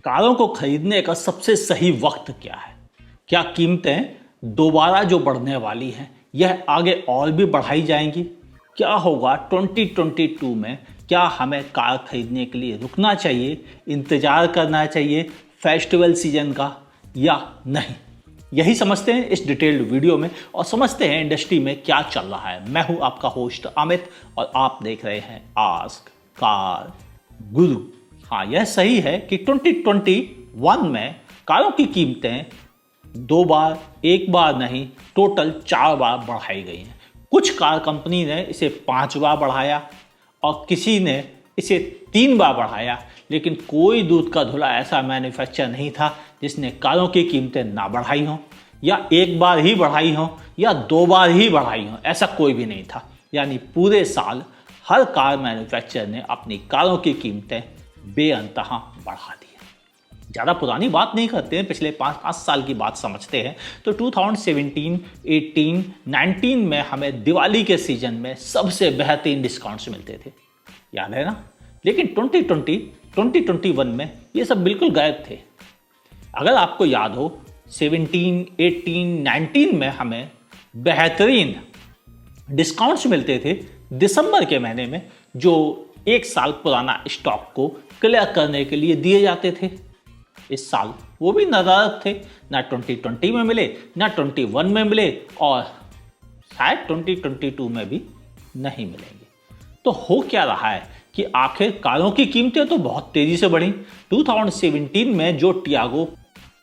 कारों को खरीदने का सबसे सही वक्त क्या है? क्या कीमतें दोबारा जो बढ़ने वाली हैं यह आगे और भी बढ़ाई जाएंगी? क्या होगा 2022 में? क्या हमें कार खरीदने के लिए रुकना चाहिए, इंतज़ार करना चाहिए फेस्टिवल सीजन का या नहीं? यही समझते हैं इस डिटेल्ड वीडियो में और समझते हैं इंडस्ट्री में क्या चल रहा है। मैं हूं आपका होस्ट अमित और आप देख रहे हैं आस्क कार गुरु। हाँ, यह सही है कि 2021 में कारों की कीमतें दो बार, एक बार नहीं, टोटल 4 बार बढ़ाई गई हैं। कुछ कार कंपनी ने इसे 5 बार बढ़ाया और किसी ने इसे 3 बार बढ़ाया, लेकिन कोई दूध का धुला ऐसा मैन्युफैक्चर नहीं था जिसने कारों की कीमतें ना बढ़ाई हों, या एक बार ही बढ़ाई हों या 2 बार ही बढ़ाई हों। ऐसा कोई भी नहीं था। यानी पूरे साल हर कार मैन्युफैक्चर ने अपनी कारों की कीमतें बेअंतहा बढ़ा दी है। ज़्यादा पुरानी बात नहीं करते हैं, पिछले 5 साल की बात समझते हैं। तो 2017, 18, 19 में हमें दिवाली के सीजन में सबसे बेहतरीन डिस्काउंट्स मिलते थे, याद है ना? लेकिन 2021 में ये सब बिल्कुल गायब थे। अगर आपको याद हो, 17, 18, 19 में हमें बेहतरीन डिस्काउंट्स मिलते थे दिसंबर के महीने में, जो एक साल पुराना स्टॉक को क्लियर करने के लिए दिए जाते थे। इस साल वो भी नदारद थे, ना 2020 में मिले ना 21 में मिले और शायद 2022 में भी नहीं मिलेंगे। तो हो क्या रहा है कि आखिर कारों की कीमतें तो बहुत तेजी से बढ़ी। 2017 में जो टियागो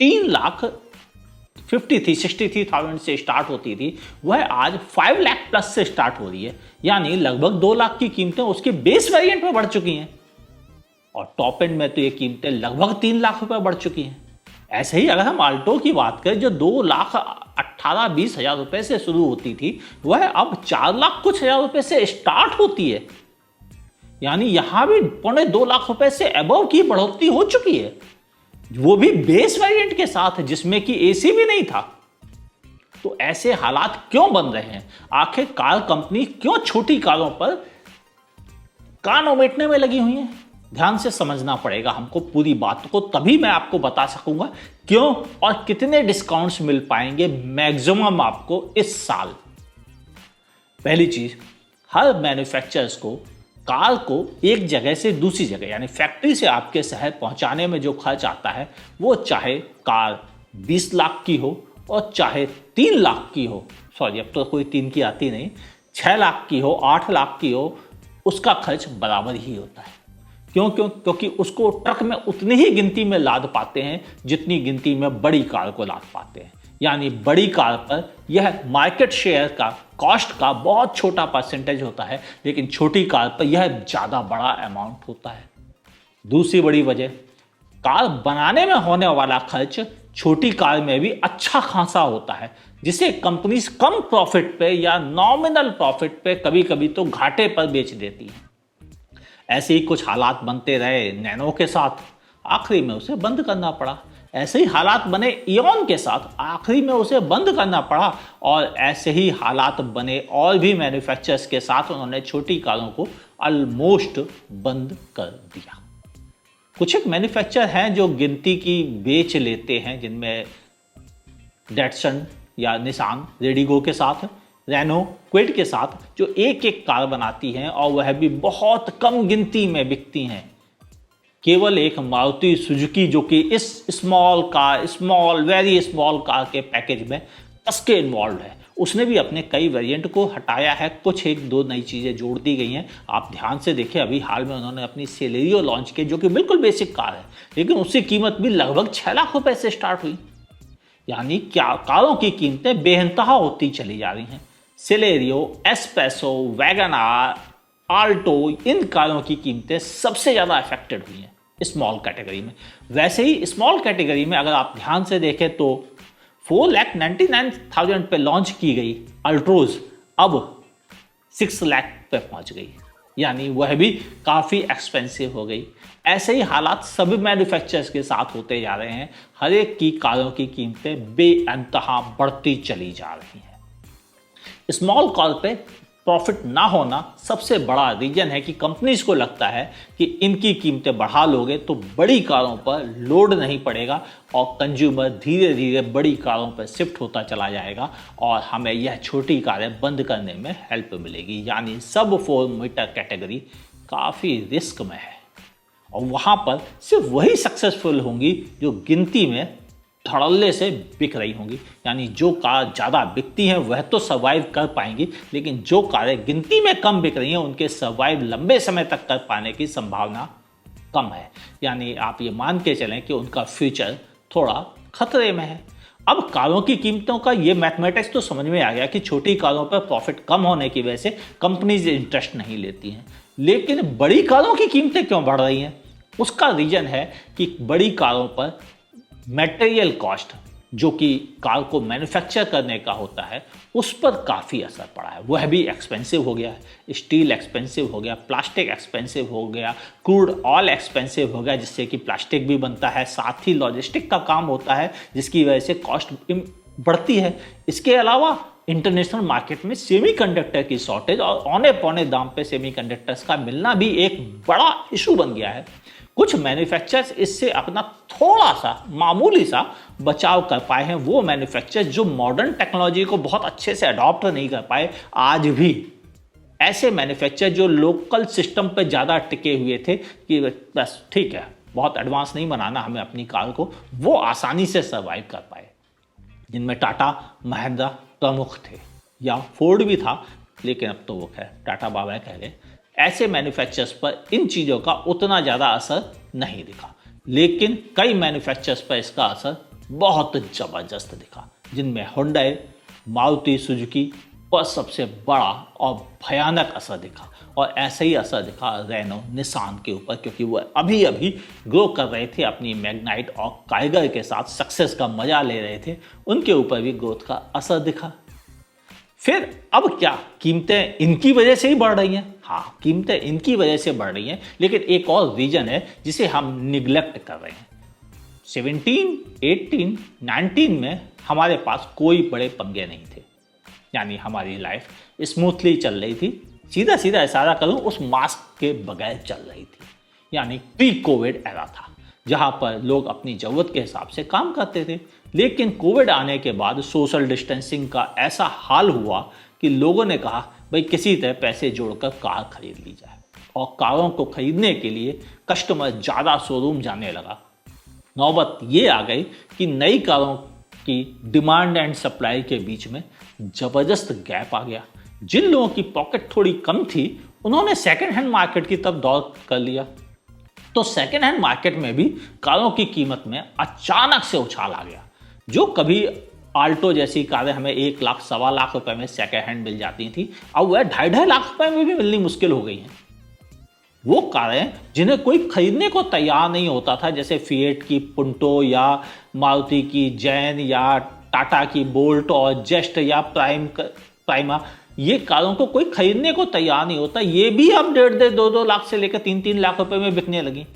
3,53,63,000 से स्टार्ट होती थी, वह आज 5 लाख प्लस से स्टार्ट हो रही है। यानी लगभग 2 लाख की कीमतें उसके बेस वेरिएंट में बढ़ चुकी हैं और टॉप एंड में तो ये कीमतें लगभग 3 लाख रुपए बढ़ चुकी हैं। ऐसे ही अगर हम आल्टो की बात करें, जो 2,18,20,000 रुपए से शुरू होती थी, वह अब 4 लाख कुछ हजार रुपए से स्टार्ट होती है। यानी यहां भी 2.25 लाख रुपए से अबव की बढ़ोतरी हो चुकी है, वो भी बेस वेरिएंट के साथ, जिसमें कि एसी भी नहीं था। तो ऐसे हालात क्यों बन रहे हैं? आखिर कार कंपनी क्यों छोटी कारों पर कान उमेटने में लगी हुई है? ध्यान से समझना पड़ेगा हमको पूरी बात को, तभी मैं आपको बता सकूंगा क्यों और कितने डिस्काउंट्स मिल पाएंगे मैक्सिमम आपको इस साल। पहली चीज, हर मैन्युफैक्चरर्स को कार को एक जगह से दूसरी जगह, यानी फैक्ट्री से आपके शहर पहुंचाने में जो खर्च आता है, वो चाहे कार 20 लाख की हो और चाहे 3 लाख की हो, सॉरी अब तो कोई 3 की आती नहीं, 6 लाख की हो, 8 लाख की हो, उसका खर्च बराबर ही होता है। क्योंकि उसको ट्रक में उतनी ही गिनती में लाद पाते हैं जितनी गिनती में बड़ी कार को लाद पाते हैं। यानी बड़ी कार पर यह मार्केट शेयर का, कॉस्ट का बहुत छोटा परसेंटेज होता है, लेकिन छोटी कार पर यह ज़्यादा बड़ा अमाउंट होता है। दूसरी बड़ी वजह, कार बनाने में होने वाला खर्च छोटी कार में भी अच्छा खासा होता है, जिसे कंपनी कम प्रॉफिट पे या नॉमिनल प्रॉफिट पे, कभी कभी तो घाटे पर बेच देती है। ऐसे ही कुछ हालात बनते रहे नैनो के साथ, आखिरी में उसे बंद करना पड़ा। ऐसे ही हालात बने इयॉन के साथ, आखिरी में उसे बंद करना पड़ा। और ऐसे ही हालात बने और भी मैन्युफैक्चरर्स के साथ, उन्होंने छोटी कारों को ऑलमोस्ट बंद कर दिया। कुछ एक मैन्युफैक्चर हैं जो गिनती की बेच लेते हैं, जिनमें डैटसन या निसान रेडिगो के साथ, रेनो क्विड के साथ, जो एक एक कार बनाती हैं और वह भी बहुत कम गिनती में बिकती हैं। केवल एक मारुति सुजुकी, जो कि इस वेरी स्मॉल कार के पैकेज में कस के इन्वॉल्व है, उसने भी अपने कई वेरिएंट को हटाया है। कुछ एक दो नई चीज़ें जोड़ दी गई हैं। आप ध्यान से देखें, अभी हाल में उन्होंने अपनी सेलेरियो लॉन्च की, जो कि बिल्कुल बेसिक कार है, लेकिन उसकी कीमत भी लगभग 6 लाख रुपए से स्टार्ट हुई। यानी क्या कारों की कीमतें बेइंतहा होती चली जा रही हैं। Celerio, Espresso, Wagon R, Alto, इन कारों की कीमतें सबसे ज़्यादा अफेक्टेड हुई हैं स्मॉल कैटेगरी में। वैसे ही स्मॉल कैटेगरी में अगर आप ध्यान से देखें तो 4,99,000 पे लॉन्च की गई अल्ट्रोज अब 6 लाख पे पहुंच गई, यानी वह भी काफ़ी एक्सपेंसिव हो गई। ऐसे ही हालात सभी मैन्युफैक्चरर्स के साथ होते जा रहे हैं। हर एक की कारों की कीमतें बेअंतहा बढ़ती चली जा रही हैं। स्मॉल कार पे प्रॉफिट ना होना सबसे बड़ा रीजन है कि कंपनीज को लगता है कि इनकी कीमतें बढ़ा लोगे तो बड़ी कारों पर लोड नहीं पड़ेगा और कंज्यूमर धीरे धीरे बड़ी कारों पर शिफ्ट होता चला जाएगा और हमें यह छोटी कारें बंद करने में हेल्प मिलेगी। यानी सब 4 मीटर कैटेगरी काफ़ी रिस्क में है और वहाँ पर सिर्फ वही सक्सेसफुल होंगी जो गिनती में धड़ल्ले से बिक रही होंगी। यानी जो कार ज़्यादा बिकती हैं वह तो सर्वाइव कर पाएंगी, लेकिन जो कारें गिनती में कम बिक रही हैं उनके सर्वाइव लंबे समय तक कर पाने की संभावना कम है। यानी आप ये मान के चलें कि उनका फ्यूचर थोड़ा खतरे में है। अब कारों की कीमतों का ये मैथमेटिक्स तो समझ में आ गया कि छोटी कारों पर प्रॉफिट कम होने की वजह से कंपनीज इंटरेस्ट नहीं लेती हैं, लेकिन बड़ी कारों की कीमतें क्यों बढ़ रही हैं? उसका रीजन है कि बड़ी कारों पर मटेरियल कॉस्ट जो कि कार को मैन्युफैक्चर करने का होता है उस पर काफ़ी असर पड़ा है। वह भी एक्सपेंसिव हो गया है, स्टील एक्सपेंसिव हो गया, प्लास्टिक एक्सपेंसिव हो गया, क्रूड ऑयल एक्सपेंसिव हो गया जिससे कि प्लास्टिक भी बनता है, साथ ही लॉजिस्टिक का काम होता है जिसकी वजह से कॉस्ट बढ़ती है। इसके अलावा इंटरनेशनल मार्केट में सेमीकंडक्टर की शॉर्टेज और औने पौने दाम पे सेमीकंडक्टर्स का मिलना भी एक बड़ा इशू बन गया है। कुछ मैन्युफैक्चरर्स इससे अपना थोड़ा सा मामूली सा बचाव कर पाए हैं। वो मैन्युफैक्चरर्स जो मॉडर्न टेक्नोलॉजी को बहुत अच्छे से अडॉप्ट नहीं कर पाए, आज भी ऐसे मैन्युफैक्चरर जो लोकल सिस्टम पर ज़्यादा टिके हुए थे कि बस ठीक है बहुत एडवांस नहीं बनाना हमें अपनी कार को, वो आसानी से सर्वाइव कर पाए, जिनमें टाटा महिंद्रा प्रमुख थे या फोर्ड भी था, लेकिन अब तो वो खैर टाटा बाबा कह गए। ऐसे मैन्युफैक्चरर्स पर इन चीज़ों का उतना ज़्यादा असर नहीं दिखा, लेकिन कई मैन्युफैक्चरर्स पर इसका असर बहुत ज़बरदस्त दिखा, जिनमें हुंडई, मारुति सुजुकी पर सबसे बड़ा और भयानक असर दिखा। और ऐसे ही असर दिखा रेनो, निसान के ऊपर, क्योंकि वह अभी अभी ग्रो कर रहे थे अपनी मैग्नाइट और काइगर के साथ, सक्सेस का मजा ले रहे थे, उनके ऊपर भी ग्रोथ का असर दिखा। फिर अब क्या कीमतें इनकी वजह से ही बढ़ रही हैं? हाँ, कीमतें इनकी वजह से बढ़ रही हैं, लेकिन एक और रीजन है जिसे हम निगलेक्ट कर रहे हैं। 17, 18, 19 में हमारे पास कोई बड़े पंगे नहीं थे, यानी हमारी लाइफ स्मूथली चल रही थी। सीधा सीधा इशारा करूं, उस मास्क के बगैर चल रही थी। यानी प्री कोविड एरा था जहां पर लोग अपनी ज़रूरत के हिसाब से काम करते थे। लेकिन कोविड आने के बाद सोशल डिस्टेंसिंग का ऐसा हाल हुआ कि लोगों ने कहा भाई किसी तरह पैसे जोड़कर कार खरीद ली जाए, और कारों को खरीदने के लिए कस्टमर ज़्यादा शोरूम जाने लगा। नौबत ये आ गई कि नई कारों की डिमांड एंड सप्लाई के बीच में ज़बरदस्त गैप आ गया। जिन लोगों की पॉकेट थोड़ी कम थी उन्होंने सेकेंड हैंड मार्केट की तरफ दौड़ कर लिया, तो सेकेंड हैंड मार्केट में भी कारों की कीमत में अचानक से उछाल आ गया। जो कभी आल्टो जैसी कारें हमें 1 लाख, 1.25 लाख रुपए में सेकेंड हैंड मिल जाती थी, अब वह 2.5 लाख रुपए में भी मिलनी मुश्किल हो गई हैं। वो कारें जिन्हें कोई खरीदने को तैयार नहीं होता था, जैसे फिएट की पुंटो या मारुति की जैन या टाटा की बोल्ट और जेस्ट या प्राइमा, ये कारों को कोई खरीदने को तैयार नहीं होता, ये भी अब 1.5-2 लाख से लेकर 3-3 लाख रुपए में बिकने लगी।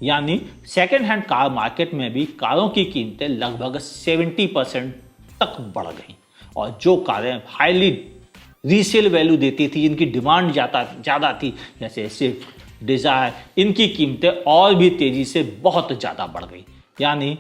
यानी सेकेंड हैंड कार मार्केट में भी कारों की कीमतें लगभग 70% तक बढ़ गई, और जो कारें हाईली रीसेल वैल्यू देती थी, इनकी डिमांड ज़्यादा थी, जैसे स्विफ्ट, डिज़ायर, इनकी कीमतें और भी तेज़ी से बहुत ज़्यादा बढ़ गई। यानी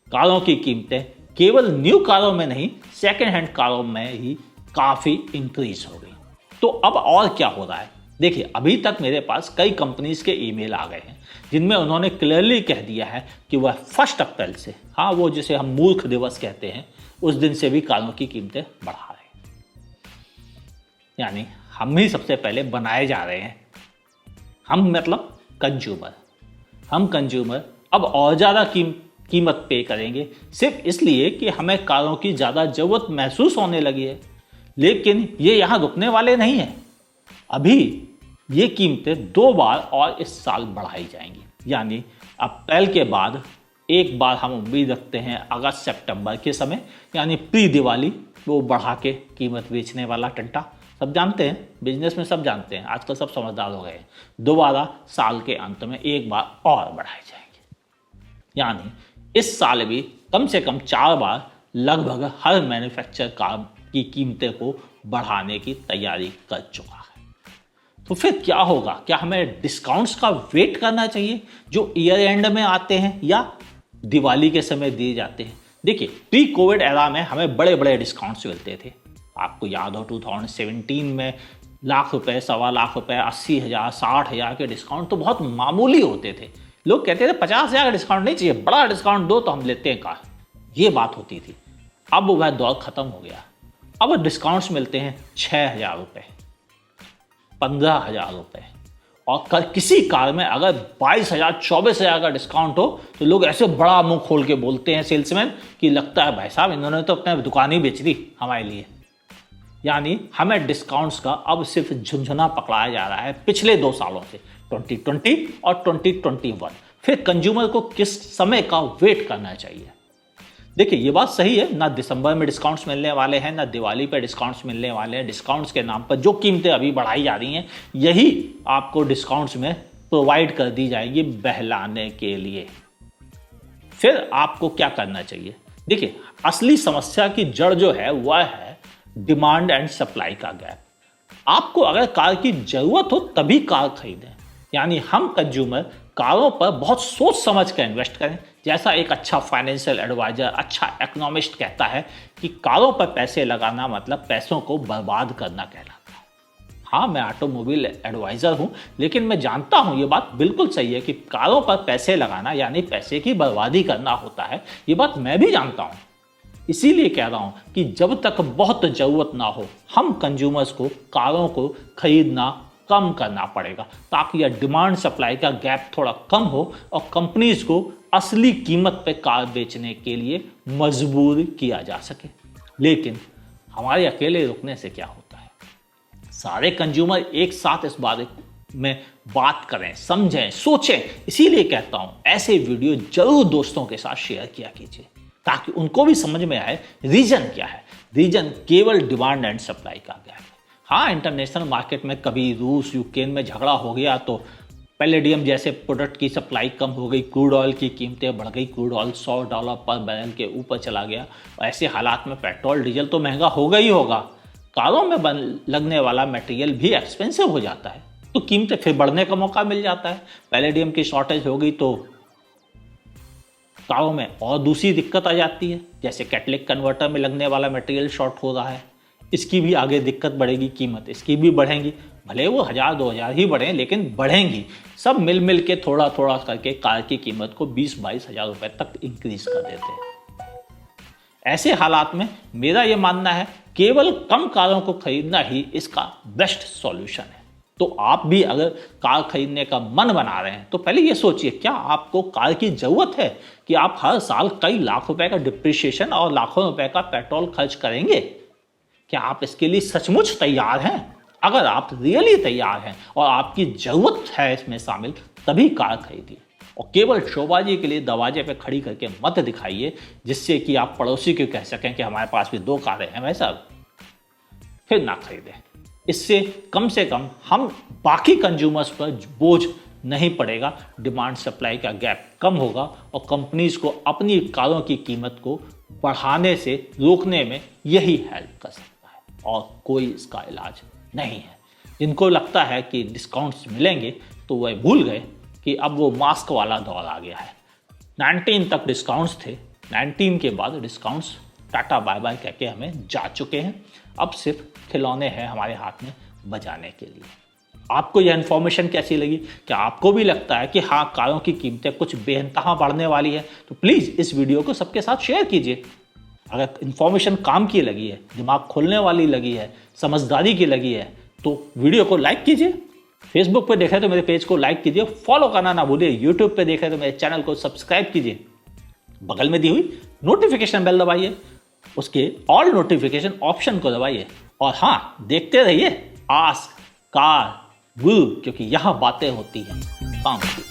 कारों की कीमतें केवल न्यू कारों में नहीं, सेकेंड हैंड कारों में ही काफ़ी इंक्रीज हो गई। तो अब और क्या हो रहा है? देखिए, अभी तक मेरे पास कई कंपनीज के ईमेल आ गए हैं जिनमें उन्होंने क्लियरली कह दिया है कि वह 1 अप्रैल से, हाँ वो जिसे हम मूर्ख दिवस कहते हैं, उस दिन से भी कारों की कीमतें बढ़ा रहे हैं। यानी हम ही सबसे पहले बनाए जा रहे हैं। हम मतलब कंज्यूमर, हम कंज्यूमर अब और ज़्यादा कीमत पे करेंगे सिर्फ इसलिए कि हमें कारों की ज़्यादा ज़रूरत महसूस होने लगी है। लेकिन ये यहाँ रुकने वाले नहीं हैं। अभी ये कीमतें 2 बार और इस साल बढ़ाई जाएंगी। यानी अप्रैल के बाद एक बार हम उम्मीद रखते हैं अगस्त सितंबर के समय, यानी प्री दिवाली, वो बढ़ा के कीमत बेचने वाला टंटा, सब जानते हैं, बिजनेस में सब जानते हैं, आजकल सब समझदार हो गए हैं। दोबारा साल के अंत में एक बार और बढ़ाए जाएंगे। यानी इस साल भी कम से कम 4 बार लगभग हर मैन्युफैक्चरर कार की कीमतें को बढ़ाने की तैयारी कर चुका है। तो फिर क्या होगा? क्या हमें डिस्काउंट्स का वेट करना चाहिए जो ईयर एंड में आते हैं या दिवाली के समय दिए जाते हैं? देखिए, प्री कोविड एरा में हमें बड़े बड़े डिस्काउंट्स मिलते थे। आपको याद हो 2017 में लाख रुपए, 1.25 लाख रुपए, 80,000, 60,000 के डिस्काउंट तो बहुत मामूली होते थे। लोग कहते थे 50,000 का डिस्काउंट नहीं चाहिए, बड़ा डिस्काउंट दो तो हम लेते हैं कार, ये बात होती थी। अब वह दौर खत्म हो गया। अब डिस्काउंट्स मिलते हैं 6,000 रुपए, 15,000 रुपए, और किसी कार में अगर 22,000, 24,000 का डिस्काउंट हो तो लोग ऐसे बड़ा मुंह खोल के बोलते हैं सेल्समैन कि लगता है भाई साहब इन्होंने तो अपने दुकान ही बेच दी हमारे लिए। यानी हमें डिस्काउंट्स का अब सिर्फ झुंझुना पकड़ाया जा रहा है पिछले 2 सालों से, 2020 और 2021। फिर कंज्यूमर को किस समय का वेट करना चाहिए? देखिए, ये बात सही है, ना दिसंबर में डिस्काउंट्स मिलने वाले हैं, ना दिवाली पे डिस्काउंट्स मिलने वाले हैं। डिस्काउंट्स के नाम पर जो कीमतें अभी बढ़ाई जा रही हैं, यही आपको डिस्काउंट्स में प्रोवाइड कर दी जाएगी बहलाने के लिए। फिर आपको क्या करना चाहिए? देखिए, असली समस्या की जड़ जो है वह है डिमांड एंड सप्लाई का गैप। आपको अगर कार की जरूरत हो तभी कार खरीदें। यानी हम कंज्यूमर कारों पर बहुत सोच समझ कर इन्वेस्ट करें। जैसा एक अच्छा फाइनेंशियल एडवाइजर, अच्छा इकोनॉमिस्ट कहता है कि कारों पर पैसे लगाना मतलब पैसों को बर्बाद करना कहलाता है। हाँ, मैं ऑटोमोबाइल एडवाइजर हूं, लेकिन मैं जानता हूं ये बात बिल्कुल सही है कि कारों पर पैसे लगाना यानी पैसे की बर्बादी करना होता है। ये बात मैं भी जानता हूं। इसीलिए कह रहा हूं कि जब तक बहुत जरूरत ना हो, हम कंज्यूमर्स को कारों को खरीदना कम करना पड़ेगा, ताकि यह डिमांड सप्लाई का गैप थोड़ा कम हो और कंपनीज को असली कीमत पे कार बेचने के लिए मजबूर किया जा सके। लेकिन हमारे अकेले रुकने से क्या होता है? सारे कंज्यूमर एक साथ इस बारे में बात करें, समझें, सोचें। इसीलिए कहता हूं ऐसे वीडियो जरूर दोस्तों के साथ शेयर किया कीजिए, ताकि उनको भी समझ में आए रीजन क्या है। रीजन केवल डिमांड एंड सप्लाई का गैप है। हाँ, इंटरनेशनल मार्केट में कभी रूस यूक्रेन में झगड़ा हो गया तो पैलेडियम जैसे प्रोडक्ट की सप्लाई कम हो गई, क्रूड ऑयल की कीमतें बढ़ गई, क्रूड ऑयल $100 पर बैरल के ऊपर चला गया। ऐसे हालात में पेट्रोल डीजल तो महंगा होगा ही होगा। कारों में लगने वाला मटेरियल भी एक्सपेंसिव हो जाता है, तो कीमतें फिर बढ़ने का मौका मिल जाता है। पैलेडियम की शॉर्टेज हो गई तो कारों में और दूसरी दिक्कत आ जाती है, जैसे कैटलिक कन्वर्टर में लगने वाला मटेरियल शॉर्ट हो रहा है, इसकी भी आगे दिक्कत बढ़ेगी, कीमत इसकी भी बढ़ेंगी। भले वो 1,000-2,000 ही बढ़े, लेकिन बढ़ेंगी। सब मिल के थोड़ा थोड़ा करके कार की कीमत को 20-22 हज़ार रुपए तक इंक्रीज कर देते हैं। ऐसे हालात में मेरा ये मानना है केवल कम कारों को खरीदना ही इसका बेस्ट सॉल्यूशन है। तो आप भी अगर कार खरीदने का मन बना रहे हैं तो पहले ये सोचिए, क्या आपको कार की जरूरत है कि आप हर साल कई लाख रुपए का डिप्रिसिएशन और लाखों रुपए का पेट्रोल खर्च करेंगे? क्या आप इसके लिए सचमुच तैयार हैं? अगर आप रियली तैयार हैं और आपकी जरूरत है इसमें शामिल, तभी कार खरीदिए। और केवल शोबाजी के लिए दरवाजे पे खड़ी करके मत दिखाइए, जिससे कि आप पड़ोसी को कह सकें कि हमारे पास भी 2 कारें हैं भाई साहब, फिर ना खरीदें। इससे कम से कम हम बाकी कंज्यूमर्स पर बोझ नहीं पड़ेगा, डिमांड सप्लाई का गैप कम होगा और कंपनीज को अपनी कारों की कीमत को बढ़ाने से रोकने में यही हेल्प कर सकता है, और कोई इसका इलाज नहीं है। जिनको लगता है कि डिस्काउंट्स मिलेंगे तो वह भूल गए कि अब वो मास्क वाला दौर आ गया है। 19 तक डिस्काउंट्स थे, 19 के बाद डिस्काउंट्स टाटा बाय बाय कह के हमें जा चुके हैं। अब सिर्फ खिलौने हैं हमारे हाथ में बजाने के लिए। आपको यह इन्फॉर्मेशन कैसी लगी? क्या आपको भी लगता है कि हाँ, कारों की कीमतें कुछ बेइंतहा बढ़ने वाली है? तो प्लीज़ इस वीडियो को सबके साथ शेयर कीजिए। अगर इन्फॉर्मेशन काम की लगी है, दिमाग खोलने वाली लगी है, समझदारी की लगी है, तो वीडियो को लाइक कीजिए। फेसबुक पे देखें तो मेरे पेज को लाइक कीजिए, फॉलो करना ना भूलिए। यूट्यूब पे देखें तो मेरे चैनल को सब्सक्राइब कीजिए। बगल में दी हुई नोटिफिकेशन बेल दबाइए, उसके ऑल नोटिफिकेशन ऑप्शन को दबाइए, और हाँ, देखते रहिए आस्क कार गुरु, क्योंकि यह बातें होती हैं काम की।